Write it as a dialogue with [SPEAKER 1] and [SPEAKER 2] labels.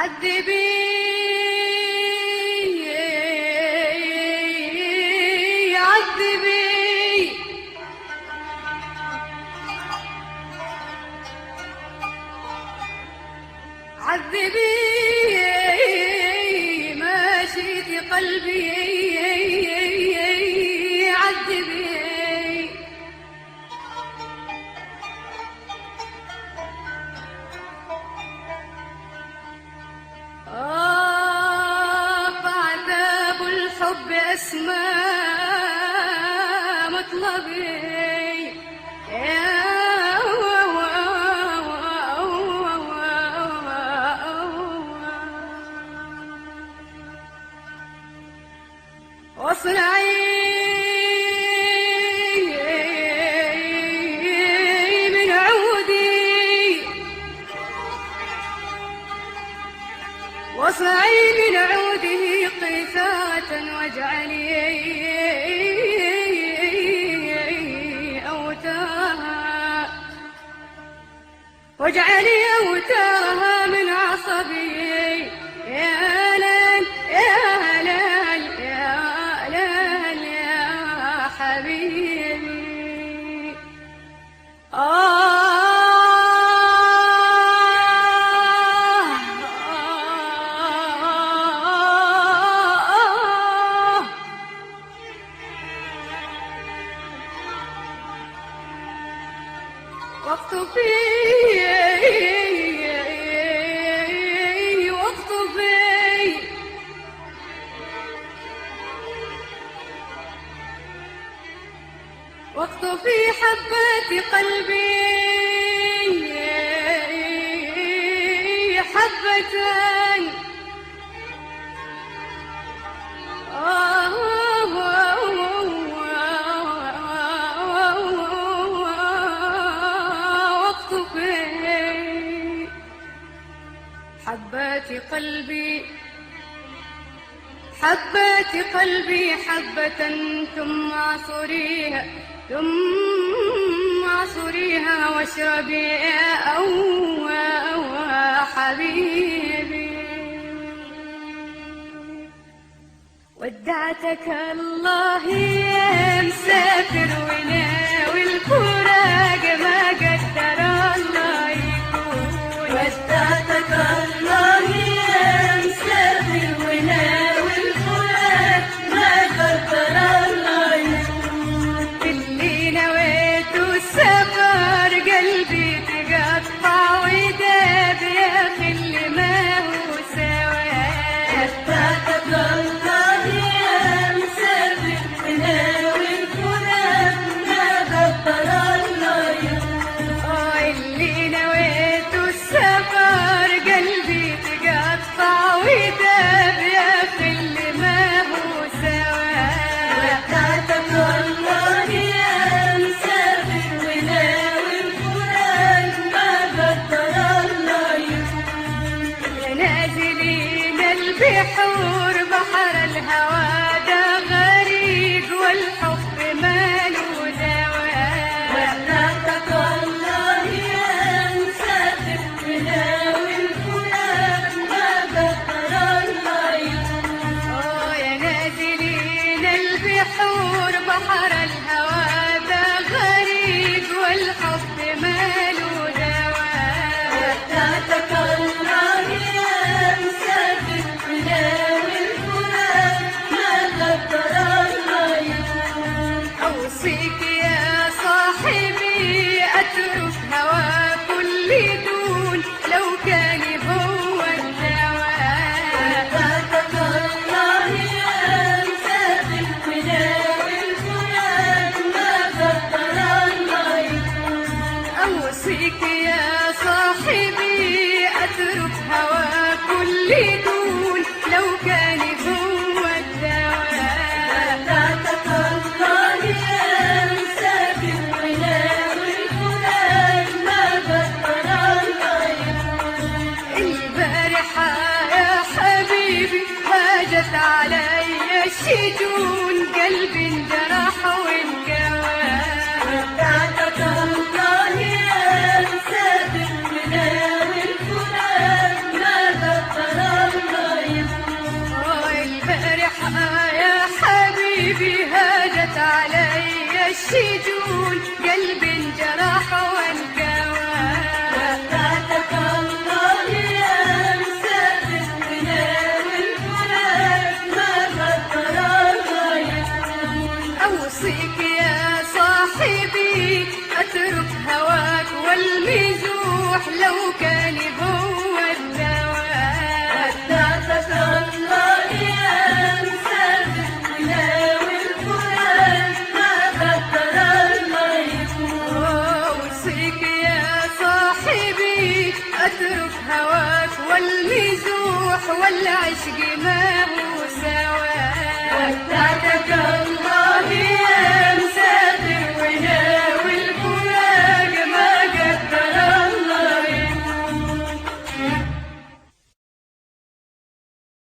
[SPEAKER 1] عذبي عذبي عذبي ماشية قلبي عذبي فعذاب الحب أسمى مطلبي واصنعي من عودي واصنعي من عوده قيثاة واجعلي أوتارها واجعلي أوتارها من عصبي يا ليل يا ليل يا ليل يا حبيبي واقطفي واقطفي واقطفي حبات قلبي حبتان حبات قلبي حبات قلبي حبة ثم عصريها ثم عصريها واشربي أو حبيبي ودعتك الله يا مسافر وناوي الفراق ما قدر الله يكون ودعتك الله يا مسافر وناوي الفراق ما قدر الله يكون اللي نويته السفر قلبي تقطع وداب يا اخي اللي ما هو سواه ودعتك الله يا مسافر وناوي الفراق ما قدر الله يكون اللي نويته السفر قلبي تقطع وداب يا اخي اللي ما هو سواه ودعتك الله يا مسافر وناوي الفراق ما قدر الله يكون يا نازلين البحور بحر الهوى ده غريق والحب ماله دواء ودعتك الله يا مسافر وناوي الفراق ما قدر الله يكون يا نازلين البحور بحر الهوى ده غريق والحب ماله دواء ودعتك الله يا مسافر وناوي الفراق ما قدر الله يكون أوصيك يا صاحبي أترك هوى كل دون لو كان هو الدواء ودعتك الله يا مسافر وناوي الفراق ما قدر الله يكون أوصيك يا صاحبي أترك هوى كل دون لو كان هو الدواء ودعتك الله يا مسافر وناوي الفراق ما قدر الله يكون البارحة يا حبيبي هاجت علي الشجون قلبي انجرح وانجوى ودعتك الله يا مسافر وناوي الفراق ما قدر الشجون قلبي انجرح وانكوى.
[SPEAKER 2] ودعتك الله يا مسافر وناوي الفراق ما قدر الله يكون.
[SPEAKER 1] أوصيك يا صاحبي أترك هواك والمزوح لو كان هو الدواء.
[SPEAKER 2] ودعتك الله يا مسافر وناوي الفراق ما قدر الله يكون.
[SPEAKER 1] أوصيك يا صاحبي أترك هواك والمزوح والعشق ما هو سوا.